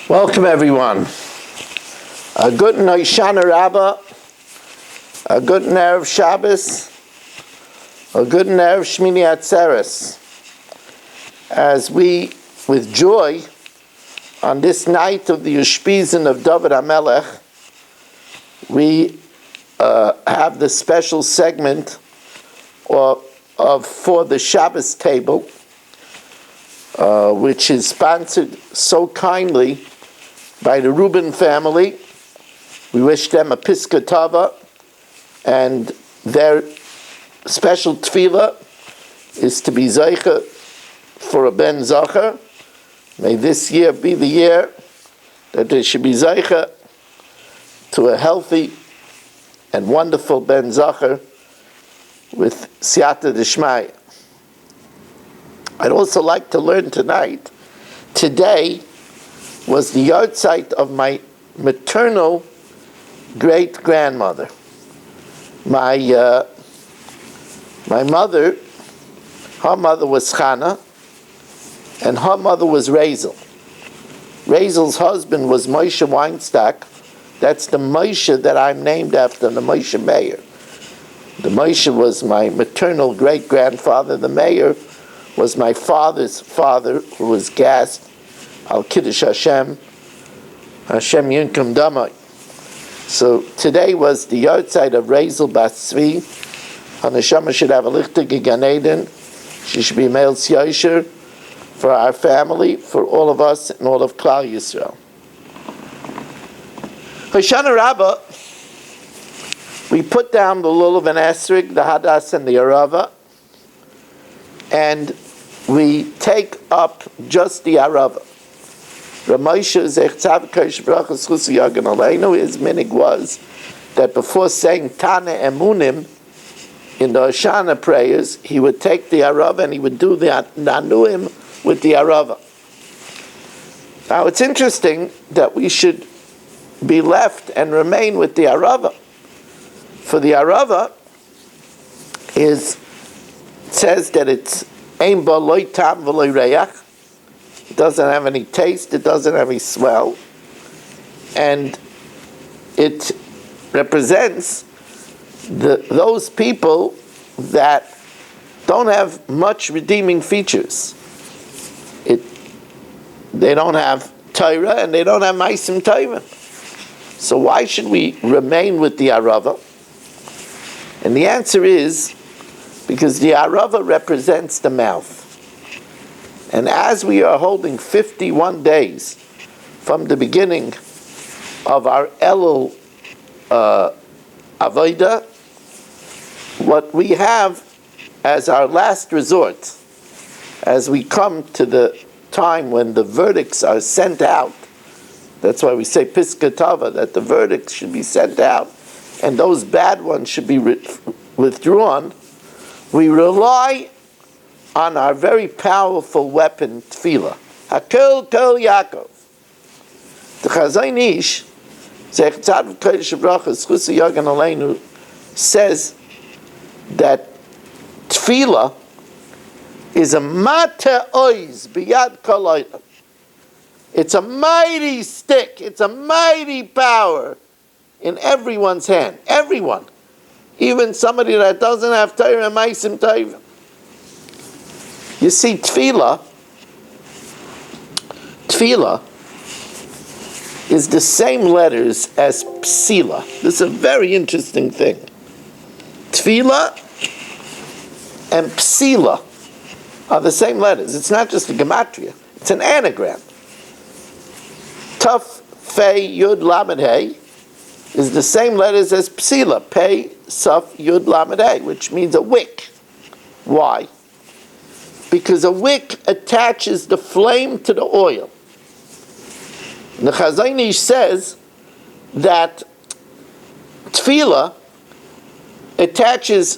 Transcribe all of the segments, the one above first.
Welcome everyone. A good Hoshana Rabba, a good Erev Shabbos, a good Erev Shmini Atzeres. As we, with joy, on this night of the Ushpizin of David HaMelech, we have the special segment for the Shabbos table, which is sponsored so kindly by the Reuben family. We wish them a Piska Tava, and their special tefillah is to be Zeicha for a Ben Zacher. May this year be the year that there should be Zeicha to a healthy and wonderful Ben Zacher with Siyata D'Shmaya. I'd also like to learn tonight, today was the yahrzeit of my maternal great-grandmother. My mother, her mother was Hoshana, and her mother was Razel. Razel's husband was Moshe Weinstock. That's the Moshe that I'm named after, the Moshe Mayor. The Moshe was my maternal great-grandfather. The Mayor was my father's father, who was gassed, Al Kiddush Hashem Yinkum Damai. So today was the yahrzeit of Razel Bas Tzvi. Haneshama should have a lichtig Gan Eden. She should be male Yosher for our family, for all of us, and all of Klal Yisrael. Hoshana Rabba, we put down the Lulav and Esrig, the Hadas and the Arava, and we take up just the Arava. Ramosha Zechzav Kosh Brachas Chusi Yagan Aleinu, his minig was that before saying Tana Emunim in the Hoshana prayers, he would take the Arava and he would do the Nanuim with the Arava. Now it's interesting that we should be left and remain with the Arava. For the Arava says that it's Ein Ba Lo Tam V'Lo Reach. It doesn't have any taste, it doesn't have any smell, and it represents those people that don't have much redeeming features. They don't have Torah and they don't have Maisim Torah. So why should we remain with the Arava? And the answer is because the Arava represents the mouth. And as we are holding 51 days from the beginning of our Elul Avodah, what we have as our last resort, as we come to the time when the verdicts are sent out, that's why we say Piska Tava, that the verdicts should be sent out, and those bad ones should be withdrawn, we rely on our very powerful weapon, tefillah. Hakol Kol Yaakov. The Chazon Ish, Zechzav Kodesh Brachas Chusi Yagan Aleinu, says that tefillah is a mata oiz biyad kol olam. It's a mighty stick. It's a mighty power in everyone's hand. Everyone, even somebody that doesn't have Torah and Maisim Torah. You see, tefillah is the same letters as psila. This is a very interesting thing. Tefillah and psila are the same letters. It's not just a gematria. It's an anagram. Tuf, Fei, Yud, Lamed, Hey is the same letters as psila. Pei, Suf, Yud, Lamed, Hey, which means a wick. Why? Because a wick attaches the flame to the oil. The Chazon Ish says that tefillah attaches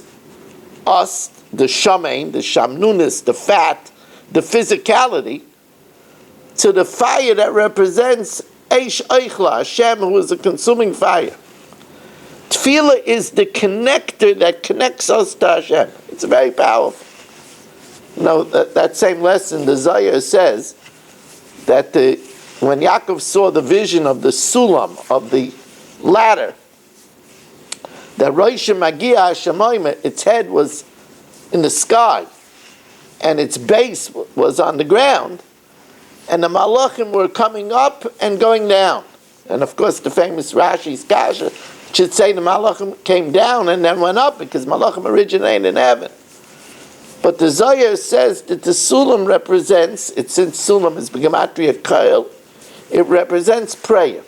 us, the shamein, the shamnunis, the fat, the physicality, to the fire that represents Eish Eichla, Hashem, who is a consuming fire. Tefillah is the connector that connects us to Hashem. It's very powerful. You know, that same lesson, the Zohar says that the when Yaakov saw the vision of the sulam, of the ladder, that Rosh Magia Hashemayim, its head was in the sky, and its base was on the ground, and the malachim were coming up and going down. And of course, the famous Rashi's Kasha should say the malachim came down and then went up, because malachim originated in heaven. But the Zohar says that the sulam represents, since sulam is b'gematria kail, it represents prayer.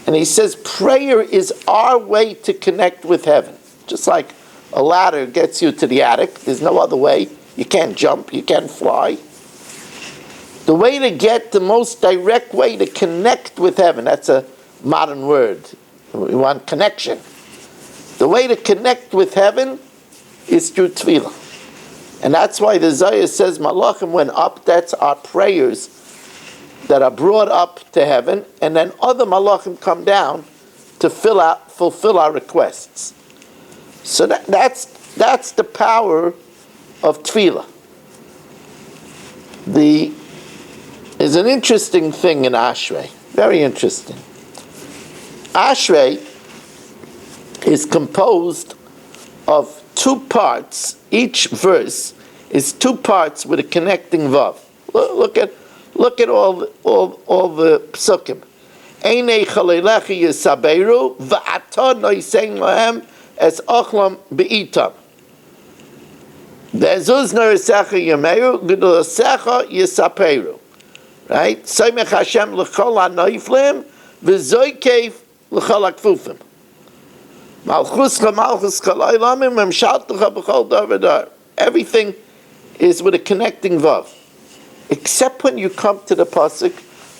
And he says prayer is our way to connect with heaven. Just like a ladder gets you to the attic, there's no other way. You can't jump, you can't fly. The way to get the most direct way to connect with heaven, that's a modern word. We want connection. The way to connect with heaven is through tefillah. And that's why the Zohar says malachim went up, that's our prayers that are brought up to heaven, and then other malachim come down to fulfill our requests. So that's the power of tefillah. There's an interesting thing in Ashrei, very interesting. Ashrei is composed of two parts. Each verse is two parts with a connecting vav. Look at all the psukim. Einei chalelechi yisaberu va'ata noisein lahem es ochlam be'itam. Ve'ezuz norisecha yameru g'dulasecha yisaperu. Right? Soimech Hashem l'chol ha'noiflim v'zoikev l'chol ha'kfufim. Malchuscha malchuscha lo'ilamim memshaltecha b'chol dar v'dar. Everything is with a connecting vav. Except when you come to the pasuk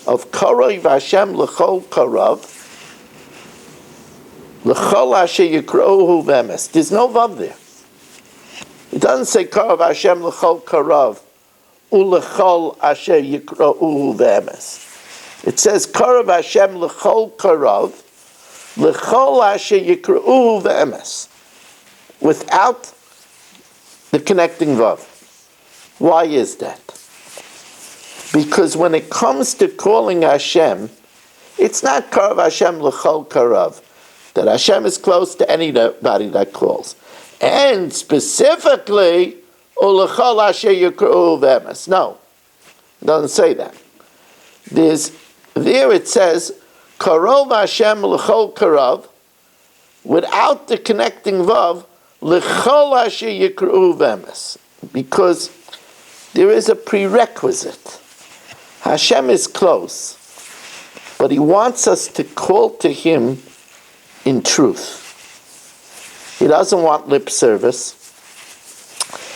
of Karov Hashem l'chol karav, l'chol asher yikrohu v'emes. There's no vav there. It doesn't say Karov Hashem l'chol karav u'l'chol asher yikrohu v'emes. It says Karov Hashem l'chol karav l'chol asher yikrohu v'emes, without the connecting vav. Why is that? Because when it comes to calling Hashem, it's not Karav Hashem l'chol karav, that Hashem is close to anybody that calls. And specifically, u'l'chol asher yikrohu v'emes. No, it doesn't say that. There it says, Karov Hashem l'chol karav, without the connecting vav, l'chol asher yikrohu v'emes. Because there is a prerequisite. Hashem is close, but He wants us to call to Him in truth. He doesn't want lip service.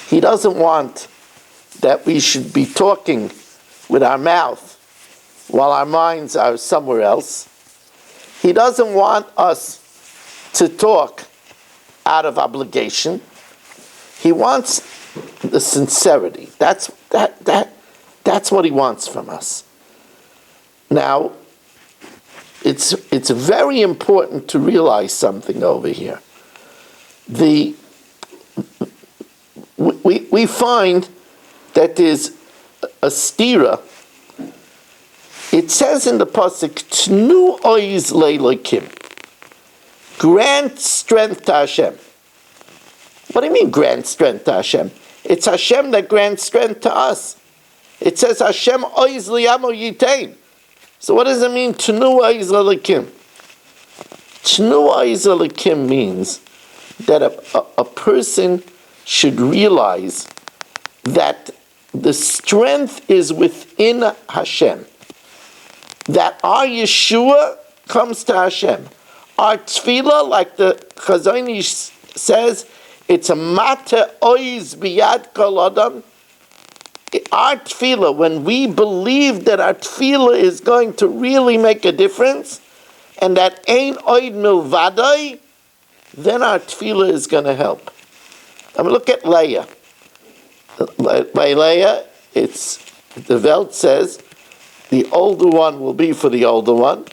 He doesn't want that we should be talking with our mouth while our minds are somewhere else. He doesn't want us to talk out of obligation. He wants the sincerity. That's what He wants from us. Now, it's very important to realize something over here. We find that there's a stira. It says in the pasuk, "Tnu oiz leilokim," grant strength to Hashem. What do you mean, grant strength to Hashem? It's Hashem that grants strength to us. It says Hashem oiz liyamo yitain. So what does it mean? Tnu oiz leilokim. Tnu oiz leilokim means that a person should realize that the strength is within Hashem. That our Yeshua comes to Hashem. Our tefillah, like the Chazon Ish says, it's a mata oiz biyad kol adam. Our tefillah, when we believe that our tefillah is going to really make a difference, and that ein oid milvadai, then our tefillah is going to help. I mean, look at Leah. By Leah, the Welt says, the older one will be for the older one,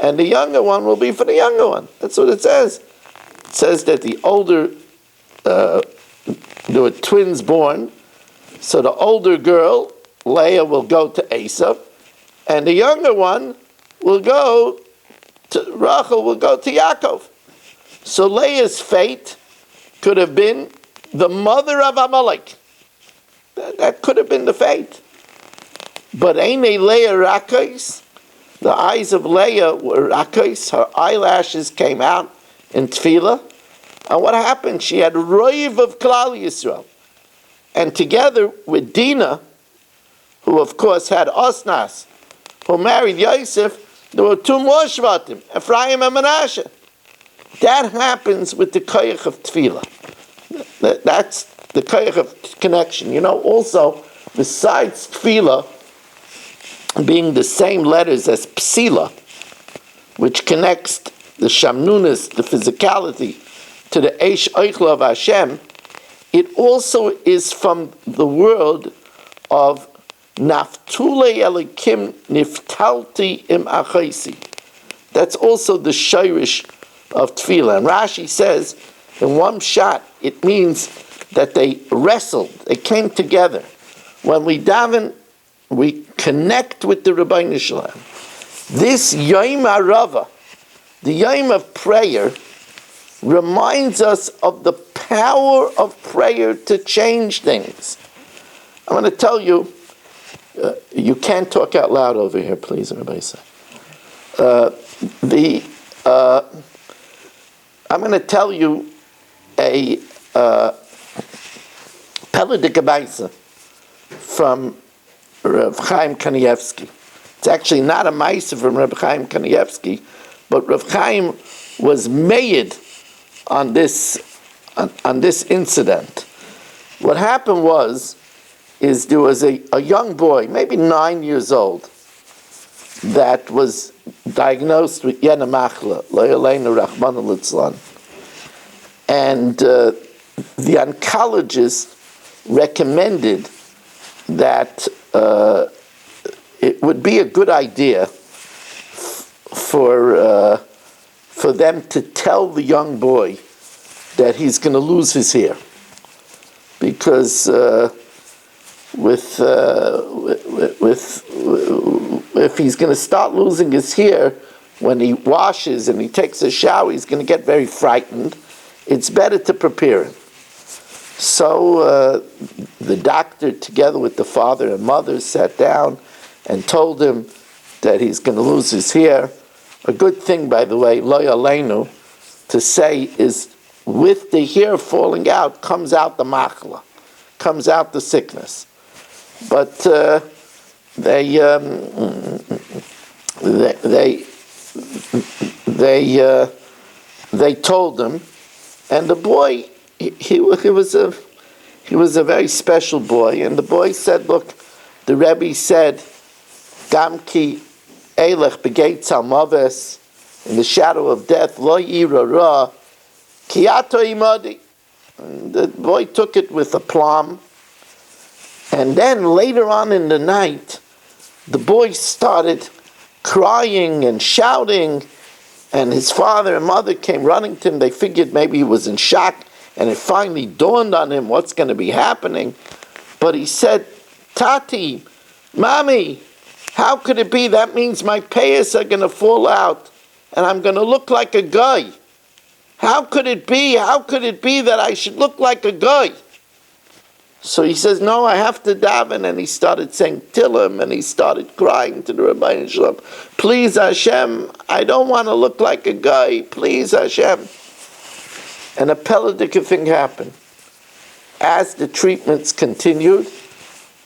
and the younger one will be for the younger one. That's what it says. It says that the older, there were twins born, so the older girl, Leah, will go to Esav, and the younger one will go to Rachel, will go to Yaakov. So Leah's fate could have been the mother of Amalek. That could have been the fate. But Einei Leah Rakos, the eyes of Leah were Rakos, her eyelashes came out in Tefillah. And what happened? She had Roiv of Klal Yisrael. And together with Dinah, who of course had Osnas, who married Yosef, there were two more Shvatim, Ephraim and Menashe. That happens with the koyach of Tefillah. That's the koyach of connection. You know, also, besides Tefillah being the same letters as Psila, which connects the Shamnunas, the physicality, to the Eish Oichla of Hashem, it also is from the word of Naftule Elikim Niftalti Im Achaisi. That's also the Shirish of Tefillah. And Rashi says, in one shot, it means that they wrestled, they came together. When we daven, we connect with the Rabbeinu Shalom. This Yom HaRava, the Yom of prayer, reminds us of the power of prayer to change things. I'm going to tell you, you can't talk out loud over here, please, everybody say. I'm going to tell you a Peledikabaisa from Rav Chaim Kanievsky. It's actually not a Maisa from Rav Chaim Kanievsky, but Rav Chaim was made on this incident. What happened is there was a young boy, maybe 9 years old, that was diagnosed with Yena Machla, Lo Yaleinu Rachmana Litzlan. And the oncologist recommended that it would be a good idea for them to tell the young boy that he's going to lose his hair, because if he's going to start losing his hair when he washes and he takes a shower, he's going to get very frightened. It's better to prepare him. So the doctor, together with the father and mother, sat down and told him that he's going to lose his hair. A good thing, by the way, Lo Yaleinu, to say is, with the hair falling out comes out the machla, comes out the sickness. But they told him, and the boy, he was a very special boy, and the boy said, look, the Rebbe said, Gamki Elech Begeitz Almaves, in the shadow of death, Lo Yira Ra, Kiato Imadi. The boy took it with aplomb. And then later on in the night, the boy started crying and shouting, and his father and mother came running to him. They figured maybe he was in shock, and it finally dawned on him what's going to be happening. But he said, Tati, Mommy, how could it be? That means my payas are going to fall out, and I'm going to look like a guy. How could it be? How could it be that I should look like a guy? So he says, no, I have to daven. And he started saying Tillim, and he started crying to the Rabbeinu Shalom, please Hashem, I don't want to look like a guy, please Hashem. And a Peledika thing happened. As the treatments continued,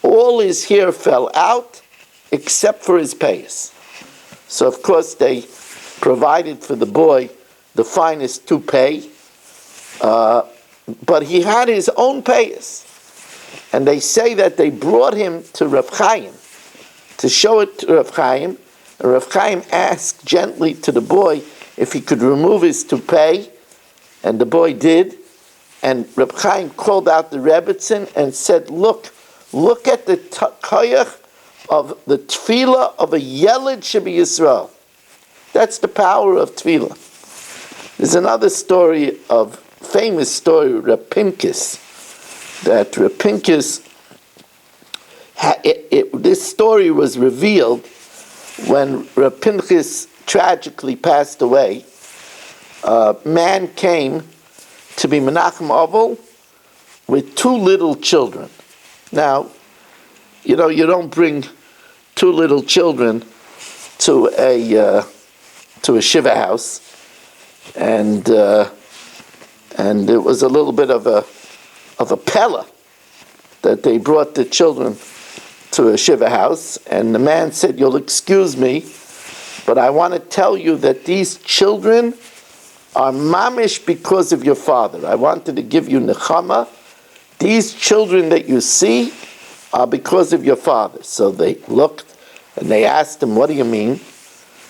all his hair fell out except for his payas. So of course they provided for the boy the finest toupee, but he had his own payas. And they say that they brought him to Rav Chaim to show it to Rav Chaim. And Rav Chaim asked gently to the boy if he could remove his toupee, and the boy did. And Rav Chaim called out the Rebbetzin and said, look at the koyach of the tefillah of a Yeled Shebi Yisrael. That's the power of tefillah. There's another story famous story, Reb Pincus, that Reb Pincus, this story was revealed when Reb Pinchas tragically passed away, a man came to be Menachem Ovel with two little children. Now, you don't bring two little children to a shiva house, and it was a little bit of a pella that they brought the children to a shiva house, and the man said, "You'll excuse me, but I want to tell you that these children are mamish because of your father. I wanted to give you nechama. These children that you see are because of your father." So they looked and they asked him, "What do you mean?"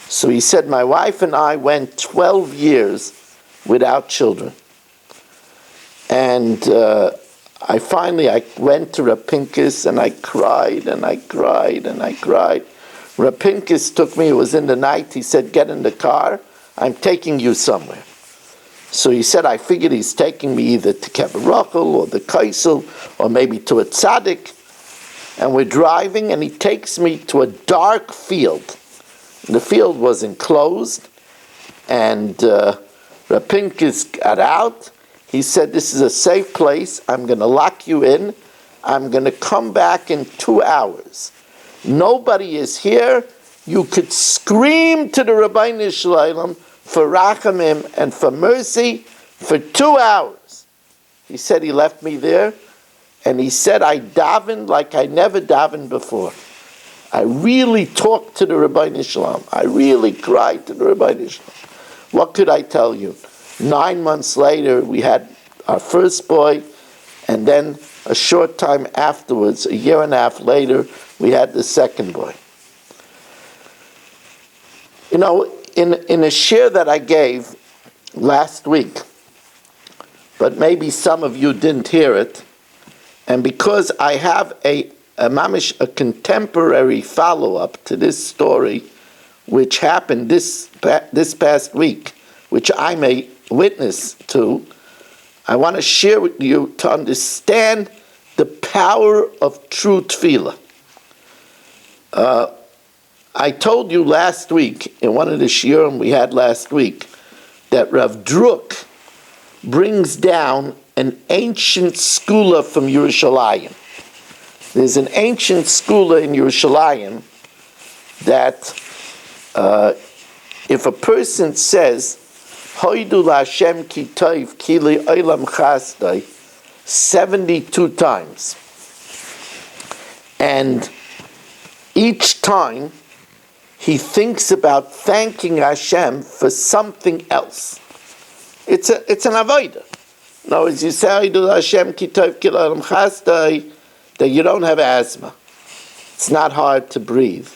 So he said, "My wife and I went 12 years without children. And I went to Reb Pinchas and I cried and I cried and I cried. Reb Pinchas took me, it was in the night, he said, "Get in the car, I'm taking you somewhere." So he said, I figured he's taking me either to Kebarachel or the Kaisel or maybe to a tzaddik. And we're driving and he takes me to a dark field. The field was enclosed, and Reb Pinchas got out. He said, "This is a safe place. I'm going to lock you in. I'm going to come back in 2 hours. Nobody is here. You could scream to the Rabbeinu Shalom for rachamim and for mercy for 2 hours." He said he left me there, and he said, "I davened like I never davened before. I really talked to the Rabbeinu Shalom. I really cried to the Rabbeinu Shalom." What could I tell you? 9 months later, we had our first boy, and then a short time afterwards, a year and a half later, we had the second boy. In a share that I gave last week, but maybe some of you didn't hear it, and because I have a contemporary follow-up to this story, which happened this past week, which I'm a witness to, I want to share with you to understand the power of true tefillah. I told you last week, in one of the shiurim we had last week, that Rav Druk brings down an ancient skula from Yerushalayim. There's an ancient skula in Yerushalayim that if a person says, "Hoidu LaHashem ki tov ki li olam chasdai," 72 times, and each time he thinks about thanking Hashem for something else. It's an avodah. In other words, you say "Hoidu LaHashem ki tov ki li olam chasdai," that you don't have asthma. It's not hard to breathe.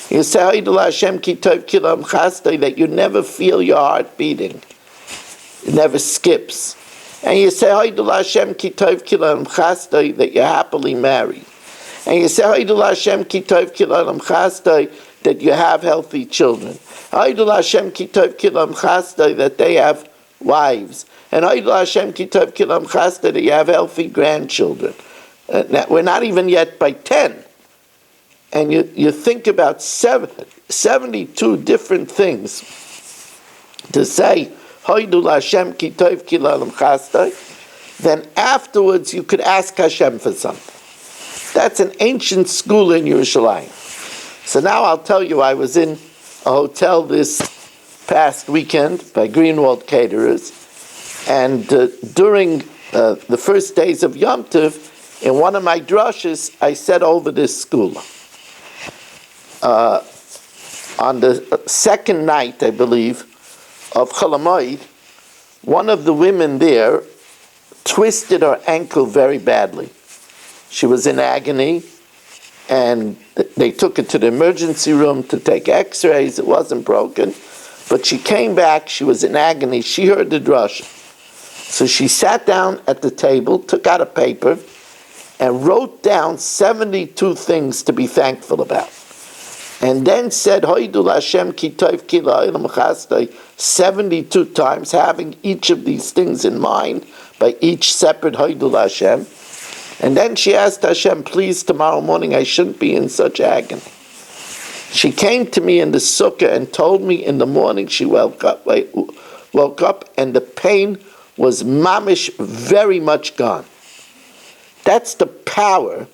You say "Hoidu LaHashem ki tov ki li olam chasdai," that you never feel your heart beating. It never skips. And you say "Hoidu LaHashem ki tov ki li olam chasdai," that you're happily married. And you say "Hoidu LaHashem ki tov ki li olam chasdai," that you have healthy children. "Hoidu LaHashem ki tov ki li olam chasdai," that they have wives. And "Hoidu LaHashem ki tov ki li olam chasdai," that you have healthy grandchildren. We're not even yet by 10. And you think about 72 different things to say "Hoidu LaHashem ki tov ki li olam chasdai," then afterwards you could ask Hashem for something. That's an ancient school in Yerushalayim. So now I'll tell you, I was in a hotel this past weekend by Greenwald Caterers, and during the first days of Yom Tov, in one of my drushes, I said over this school. On the second night, I believe, of Chol HaMoed, one of the women there twisted her ankle very badly. She was in agony, and they took her to the emergency room to take x-rays. It wasn't broken, but she came back. She was in agony. She heard the drush. So she sat down at the table, took out a paper, and wrote down 72 things to be thankful about. And then said, "Hoidu LaHashem ki tov ki li olam chasdai," 72 times, having each of these things in mind by each separate Hoidu LaHashem. And then she asked Hashem, "Please, tomorrow morning I shouldn't be in such agony." She came to me in the sukkah and told me in the morning she woke up and the pain was mamish very much gone. That's the power,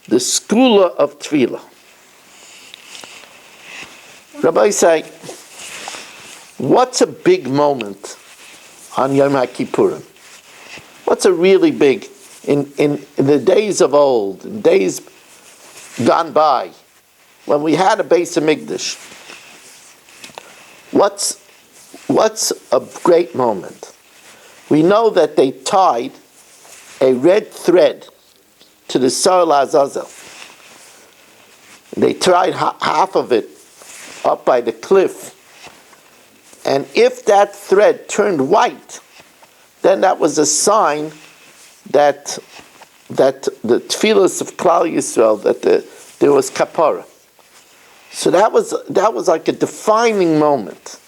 the skula of tefillah. Rabbi say, what's a big moment on Yom HaKippurim? What's a really big, in the days of old, in days gone by, when we had a Beis Hamikdash? What's a great moment? We know that they tied a red thread to the Sar Azazel. They tied half of it up by the cliff. And if that thread turned white, then that was a sign that the tefillas of Klal Yisrael, that there was kapara. So that was like a defining moment.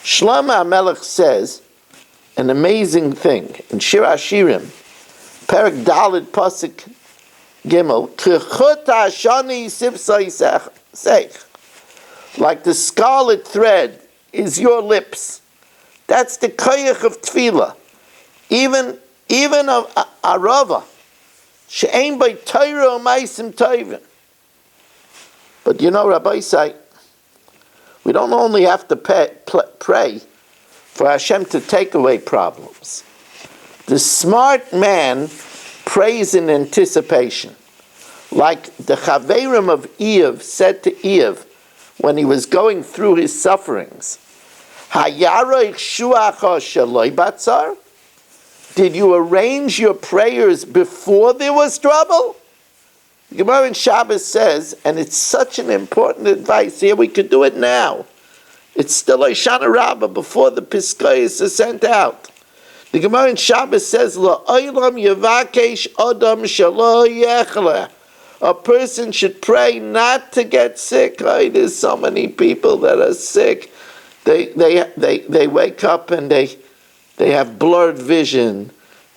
Shlomo HaMelech says an amazing thing in Shir Hashirim, Perek Daled Pasuk Gimel, Kechut Hashani Sibsai Seich, like the scarlet thread is your lips. That's the koyach of tefillah. Even of arava, she'ein by Torah ma'asim tovim. But Rabbi say, we don't only have to pray for Hashem to take away problems. The smart man prays in anticipation. Like the Chaverim of Eiv said to Eiv when he was going through his sufferings, did you arrange your prayers before there was trouble? The Gemara in Shabbos says, and it's such an important advice, here we could do it now. It's still Hoshana Rabba before the Piskayos are sent out. The Gemara in Shabbos says, La'olam yavakesh adam shelo yechle. A person should pray not to get sick. Right? There's so many people that are sick. They wake up and they have blurred vision.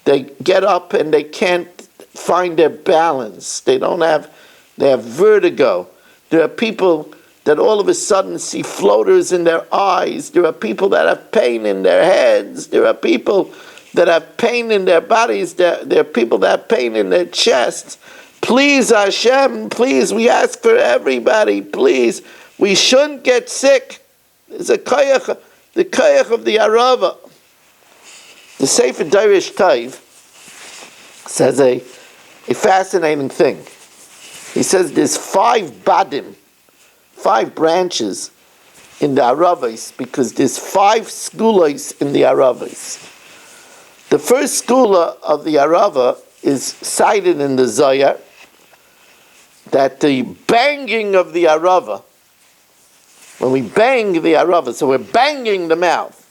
They get up and they can't find their balance. They have vertigo. There are people that all of a sudden see floaters in their eyes. There are people that have pain in their heads. There are people that have pain in their bodies. There are people that have pain in their chests. Please, Hashem, please, we ask for everybody, please. We shouldn't get sick. There's a koyach, the koyach of the arava. The Sefer Darish Taiv says a fascinating thing. He says there's 5 badim, 5 branches in the aravos, because there's 5 skulos in the aravos. The first skula of the arava is cited in the Zohar, that the banging of the arava, when we bang the arava, so we're banging the mouth,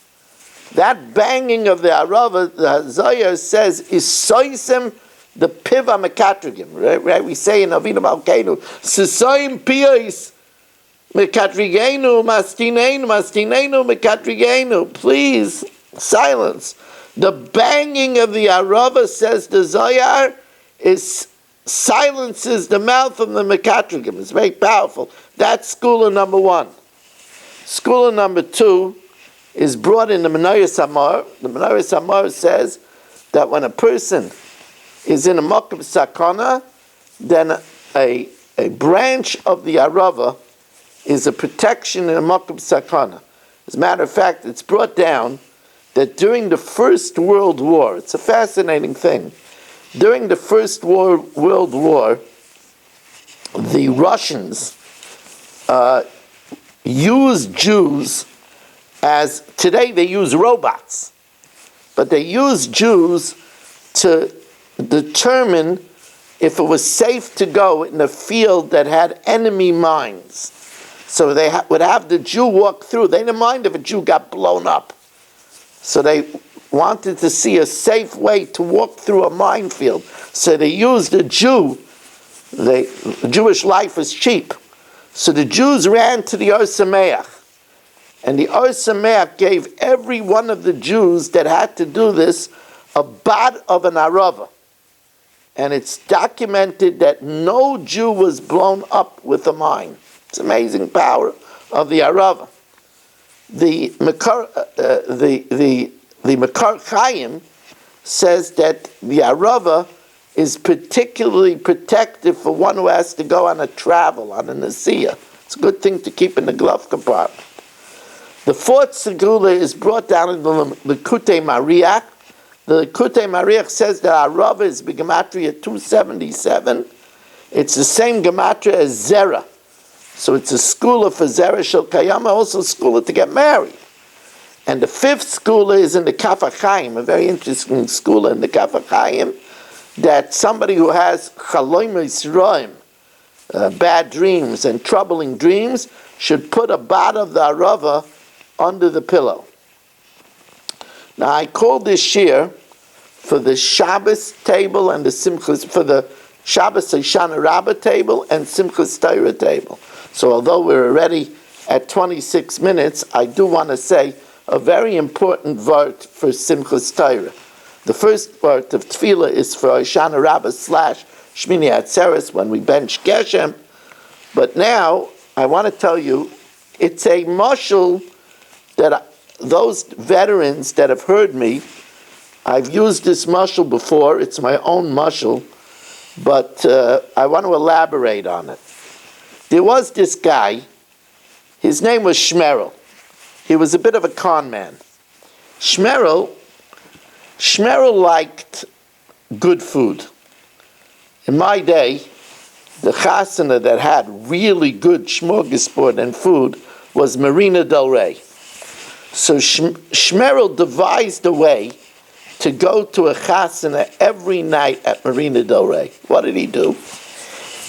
that banging of the arava, the Zohar says, is soisem the piva mekatrigim. Right? We say in Avinu Malkeinu, Sisoim piyos mekatrigenu, mastinenu mekatrigenu. Please, silence. The banging of the arava, says the Zohar, silences the mouth of the mekatrigim. It's very powerful. That's skula number 1. Skula number 2 is brought in the Menorah Samar. The Menorah Samar says that when a person is in a makom sakana, then a branch of the arava is a protection in a makom sakana. As a matter of fact, it's brought down that during the First World War, it's a fascinating thing, during the First World War, the Russians used Jews as, today they use robots, but they used Jews to determine if it was safe to go in a field that had enemy mines. So they would have the Jew walk through. They didn't mind if a Jew got blown up. So they wanted to see a safe way to walk through a minefield. So they used a Jew. Jewish life was cheap. So the Jews ran to the Or Sameach. And the Or Sameach gave every one of the Jews that had to do this a bat of an arava. And it's documented that no Jew was blown up with a mine. It's amazing power of the Arava. The Makar Chaim says that the Arava is particularly protective for one who has to go on a travel, on a Nasiya. It's a good thing to keep in the glove compartment. The fourth Segula is brought down in the Likutei Mariach. The Likutei Mariach says that Arava is Gematria 277. It's the same Gematria as Zera. So it's a skula for Zera Shel Kayama, also a skula to get married. And the fifth skula is in the Kaf HaChaim, a very interesting skula in the Kaf HaChaim, that somebody who has Chaloim Yisroim, bad dreams and troubling dreams, should put a bat of the Arava under the pillow. Now I call this shir for the Shabbos table and the Simchas, for the Shabbos Hoshana Rabba table and Simchas Torah table. So although we're already at 26 minutes, I do want to say a very important vart for Simchas Torah. The first part of Tefillah is for Hoshana Rabba / Shmini Atzeres when we bench Geshem. But now I want to tell you, it's a mashal that those veterans that have heard me, I've used this mashal before. It's my own mashal, but I want to elaborate on it. There was this guy. His name was Shmerel. He was a bit of a con man. Shmerel liked good food. In my day, the chasana that had really good smorgasbord and food was Marina Del Rey. So Shmerel devised a way to go to a chasana every night at Marina Del Rey. What did he do?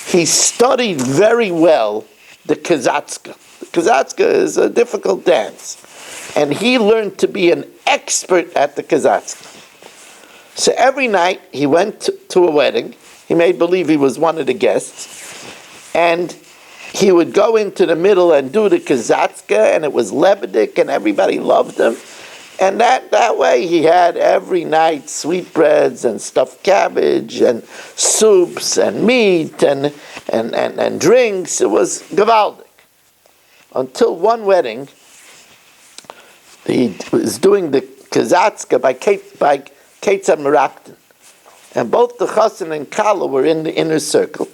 He studied very well the Kazatska. The Kazatska is a difficult dance. And he learned to be an expert at the Kazatska. So every night he went to a wedding. He made believe he was one of the guests. And he would go into the middle and do the Kazatska, and it was Lebedik, and everybody loved him. And that way he had every night sweetbreads and stuffed cabbage and soups and meat and drinks. It was gewaldig. Until one wedding, he was doing the Kazatska by Ketzah Merakton. And both the Chassan and Kala were in the inner circle.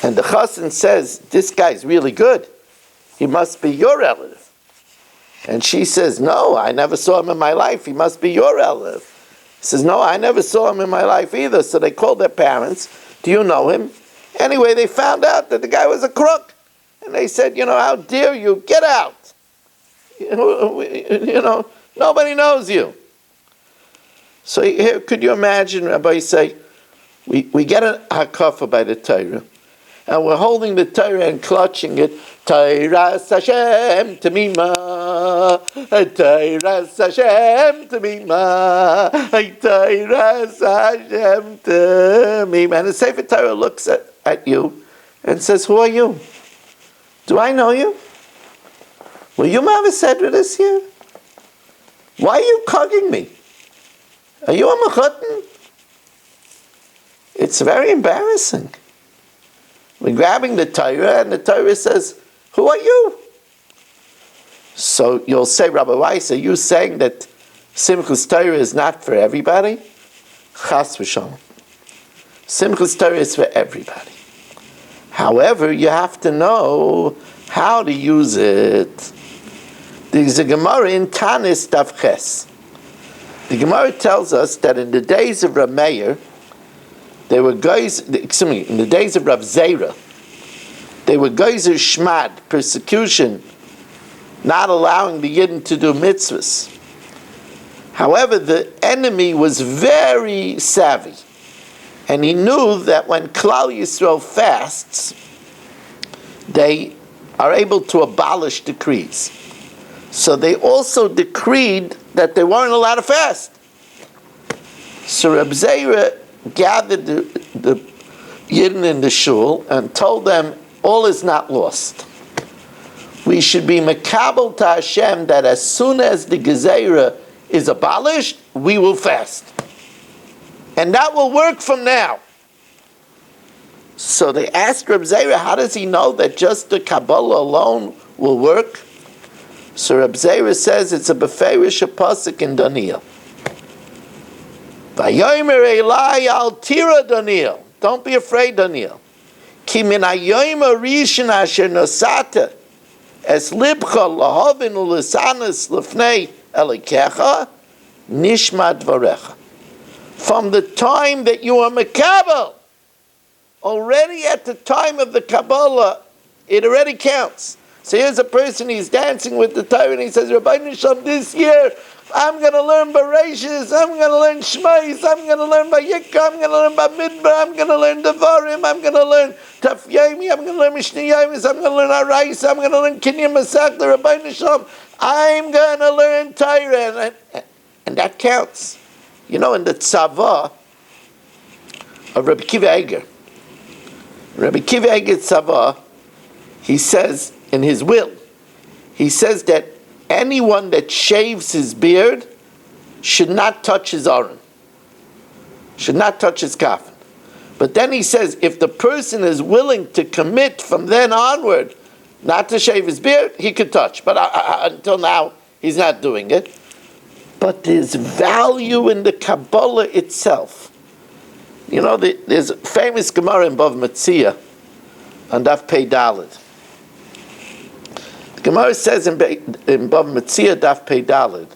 And the Chassan says, this guy's really good. He must be your relative. And she says, no, I never saw him in my life. He must be your relative. He says, no, I never saw him in my life either. So they called their parents. Do you know him? Anyway, they found out that the guy was a crook. And they said, how dare you? Get out. Nobody knows you. So here, could you imagine, Rabbi say, we get a hakafa by the Torah, and we're holding the Torah and clutching it. Torah Hashem Tamima, Torah Hashem Tamima, Torah Hashem Tamima. And the Sefer Torah looks at you and says, who are you? Do I know you? Will you ever said with us here? Why are you cugging me? Are you a mechutin? It's very embarrassing. We're grabbing the Torah, and the Torah says, who are you? So you'll say, Rabbi Weiss, are you saying that Simchas Torah is not for everybody? Chas v'shalom. Simchas Torah is for everybody. However, you have to know how to use it. There's a Gemara in Tanis Daf Ches. The Gemara tells us that in the days of Rav Meir, in the days of Rav Zera, they were geyser shmad, persecution, not allowing the Yidden to do mitzvahs. However, the enemy was very savvy, and he knew that when Klal Yisrael fasts, they are able to abolish decrees. So they also decreed that they weren't allowed to fast. So Reb Zera gathered the Yidden in the shul and told them, all is not lost. We should be mekabel to Hashem that as soon as the Gezerah is abolished, we will fast. And that will work from now. So they asked Reb Zera, how does he know that just the Kabbalah alone will work? So Reb Zera says it's a beferish pasuk in Daniel. Vayomer Elai al tira Daniel. Don't be afraid, Daniel. Ki min hayoyim harishon asher nosata es libcha lahavin ulesanas lefnei elikecha nishma dvarecha. From the time that you are Mekabel, already at the time of the Kabbalah, it already counts. So here's a person, he's dancing with the Torah, and he says, Rabbi Shalom, this year, I'm going to learn Bereshis, I'm going to learn Shmais, I'm going to learn Vayikra, I'm going to learn Bamidbar, I'm going to learn Devarim, I'm going to learn Taf Yomi, I'm going to learn Mishnah Yomis, I'm going to learn Arayis, I'm going to learn Kinyan Masechta, Rabbi Shalom, I'm going to learn Torah, and that counts. You know, in the Tzava of Rabbi Kiva Eger, Rabbi Kiva Eger Tzava, he says in his will, he says that anyone that shaves his beard should not touch his aron, should not touch his coffin. But then he says if the person is willing to commit from then onward not to shave his beard, he could touch. But until now, he's not doing it. But there's value in the Kabbalah itself. You know, there's a famous Gemara in Bav Metzia on Daf Pei Daled. The Gemara says in Bav Metzia Daf Pei Daled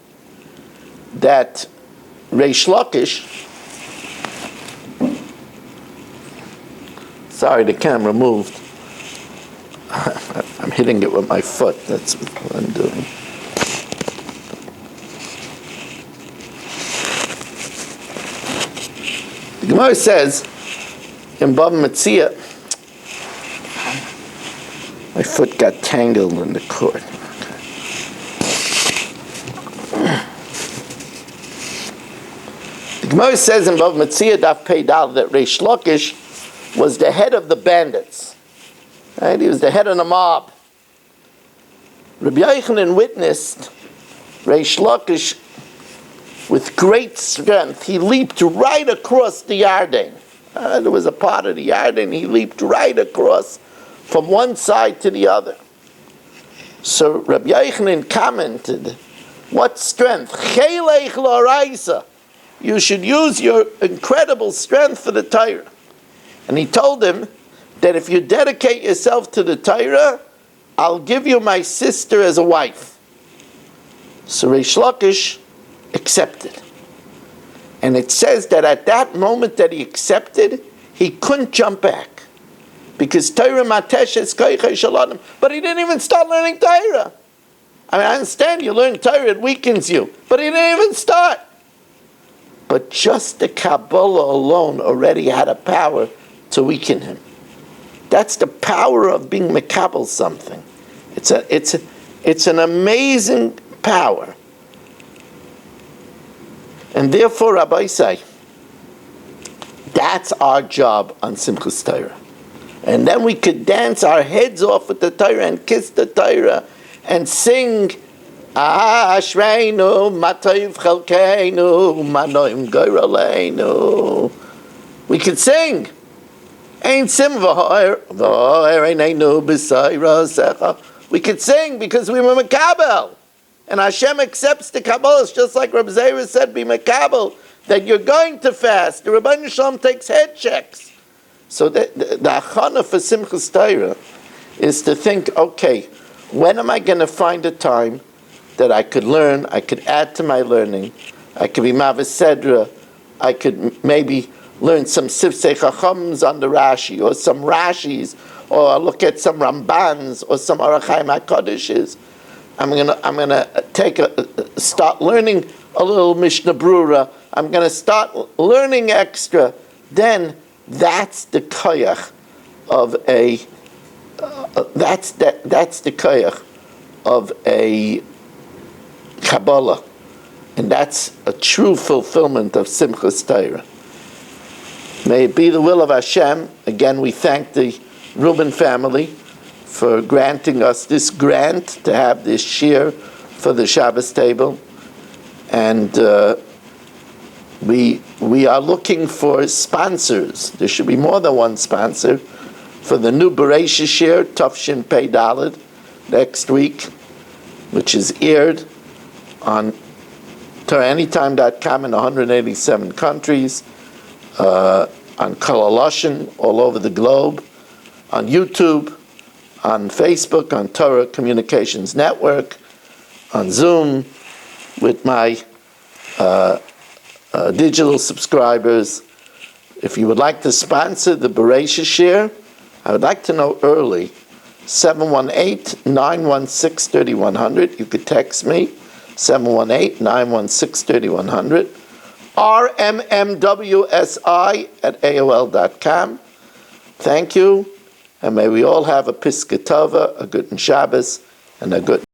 that Reish Lakish, sorry, the camera moved. I'm hitting it with my foot. That's what I'm doing. The Gemara says in Bav Metzia, my foot got tangled in the cord. The Gemara says in Bav Metzia Daf Pei Dal that Reish Lakish was the head of the bandits. Right? He was the head of the mob. Rabbi Yochanan witnessed Reish Lakish with great strength. He leaped right across the Yarden. There was a part of the Yarden. He leaped right across from one side to the other. So Rabbi Yochanan commented, what strength? Chelech l'oraisa. You should use your incredible strength for the Torah. And he told him that if you dedicate yourself to the Torah, I'll give you my sister as a wife. So Reish Lakish accepted. And it says that at that moment that he accepted, he couldn't jump back. Because Torah matesh es koichei shaladim. But he didn't even start learning Torah. I mean, I understand you learn Torah, it weakens you. But he didn't even start. But just the Kabbalah alone already had a power to weaken him. That's the power of being mekabel something. It's an amazing power. And therefore, Rabbi say, that's our job on Simchas Torah. And then we could dance our heads off with the Torah and kiss the Torah and sing, Ashreinu, Matayv Chalkeinu, Manoim Goyraleinu. We could sing. Ein sim v'hoir eineinu b'sayra secha. We could sing because we were Mekabel. And Hashem accepts the Kabbalah. It's just like Rabbi Zera said, be Mekabel, that you're going to fast. The Rabbi Shalom takes head checks. So the achana for Simchas Torah is to think, okay, when am I going to find a time that I could learn, I could add to my learning, I could be Mavisedra, I could maybe learn some Sifsei Chachams on the Rashi, or some Rashis, or I'll look at some Rambans, or some Arachaim HaKodeshes. I'm gonna start learning a little Mishnah Brura. I'm gonna start learning extra. Then that's the koyach of a that's the koyach of a Kabbalah, and that's a true fulfillment of Simchas Torah. May it be the will of Hashem. Again, we thank the Reuben family for granting us this grant to have this shir for the Shabbos table. And we are looking for sponsors. There should be more than one sponsor for the new Bereishis Shir, Tafshin Pei Daled, next week, which is aired on TorahAnytime.com in 187 countries, on Kalaloshin all over the globe, on YouTube, on Facebook, on Torah Communications Network, on Zoom, with my digital subscribers. If you would like to sponsor the Bereishis Shir, I would like to know early. 718-916-3100. You could text me, 718-916-3100. rmmwsi@aol.com. Thank you, and may we all have a Piskatova, a good Shabbos, and a good